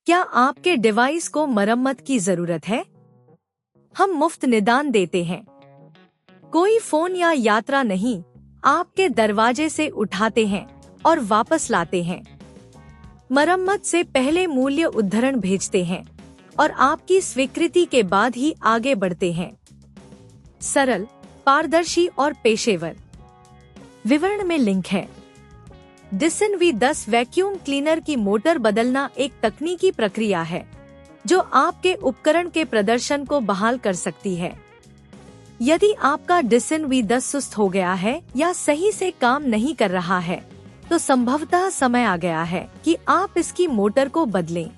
क्या आपके डिवाइस को मरम्मत की जरूरत है? हम मुफ्त निदान देते हैं। कोई फोन या यात्रा नहीं, आपके दरवाजे से उठाते हैं और वापस लाते हैं। मरम्मत से पहले मूल्य उद्धरण भेजते हैं और आपकी स्वीकृति के बाद ही आगे बढ़ते हैं। सरल, पारदर्शी और पेशेवर। विवरण में लिंक है। Dyson V10 वैक्यूम क्लीनर की मोटर बदलना एक तकनीकी प्रक्रिया है जो आपके उपकरण के प्रदर्शन को बहाल कर सकती है। यदि आपका Dyson V10 सुस्त हो गया है या सही से काम नहीं कर रहा है, तो संभवतः समय आ गया है कि आप इसकी मोटर को बदलें।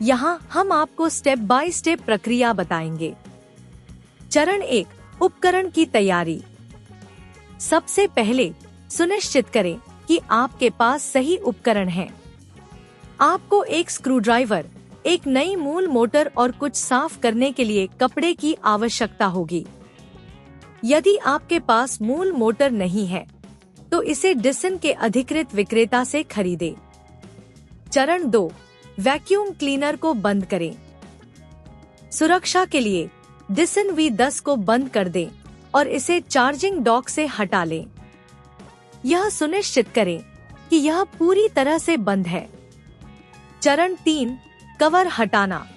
यहाँ हम आपको स्टेप बाय स्टेप प्रक्रिया बताएंगे। चरण 1, उपकरण की तैयारी। सबसे पहले सुनिश्चित करें कि आपके पास सही उपकरण है। आपको एक स्क्रूड्राइवर, एक नई मूल मोटर और कुछ साफ करने के लिए कपड़े की आवश्यकता होगी। यदि आपके पास मूल मोटर नहीं है, तो इसे Dyson के अधिकृत विक्रेता से खरीदें। चरण 2, वैक्यूम क्लीनर को बंद करें। सुरक्षा के लिए Dyson V10 को बंद कर दें और इसे चार्जिंग डॉक से हटा लें। यह सुनिश्चित करें कि यह पूरी तरह से बंद है। चरण 3, कवर हटाना।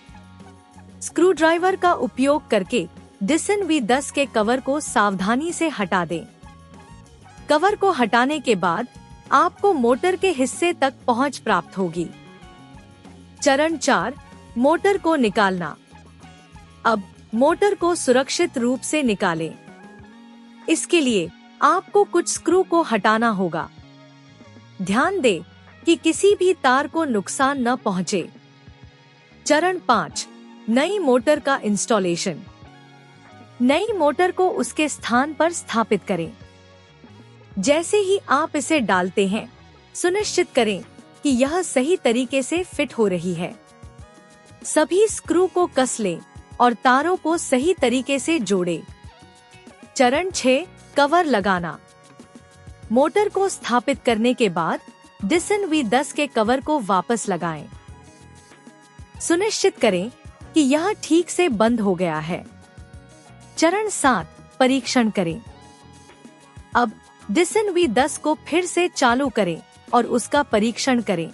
स्क्रूड्राइवर का उपयोग करके Dyson V10 के कवर को सावधानी से हटा दें। कवर को हटाने के बाद आपको मोटर के हिस्से तक पहुंच प्राप्त होगी। चरण 4, मोटर को निकालना। अब मोटर को सुरक्षित रूप से निकालें। इसके लिए आपको कुछ स्क्रू को हटाना होगा। ध्यान दें कि किसी भी तार को नुकसान न पहुंचे। चरण 5, नई मोटर का इंस्टॉलेशन। नई मोटर को उसके स्थान पर स्थापित करें। जैसे ही आप इसे डालते हैं, सुनिश्चित करें कि यह सही तरीके से फिट हो रही है। सभी स्क्रू को कस लें और तारों को सही तरीके से जोड़ें। चरण 6, कवर लगाना। मोटर को स्थापित करने के बाद Dyson V10 के कवर को वापस लगाएं। सुनिश्चित करें कि यह ठीक से बंद हो गया है। चरण 7, परीक्षण करें। अब Dyson V10 को फिर से चालू करें और उसका परीक्षण करें।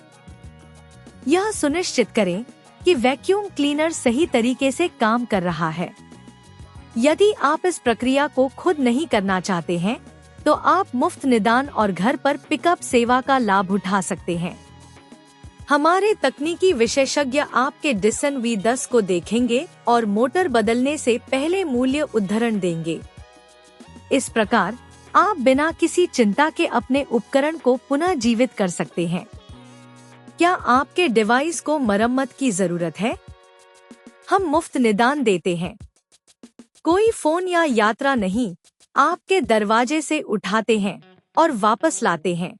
यह सुनिश्चित करें कि वैक्यूम क्लीनर सही तरीके से काम कर रहा है। यदि आप इस प्रक्रिया को खुद नहीं करना चाहते हैं, तो आप मुफ्त निदान और घर पर पिकअप सेवा का लाभ उठा सकते हैं। हमारे तकनीकी विशेषज्ञ आपके Dyson V10 को देखेंगे और मोटर बदलने से पहले मूल्य उद्धरण देंगे। इस प्रकार आप बिना किसी चिंता के अपने उपकरण को पुनः जीवित कर सकते हैं। क्या आपके डिवाइस को मरम्मत की जरूरत है? हम मुफ्त निदान देते हैं। कोई फोन या यात्रा नहीं, आपके दरवाजे से उठाते हैं और वापस लाते हैं।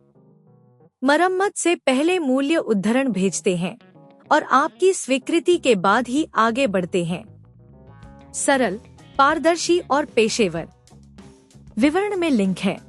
मरम्मत से पहले मूल्य उद्धरण भेजते हैं और आपकी स्वीकृति के बाद ही आगे बढ़ते हैं। सरल, पारदर्शी और पेशेवर। विवरण में लिंक है।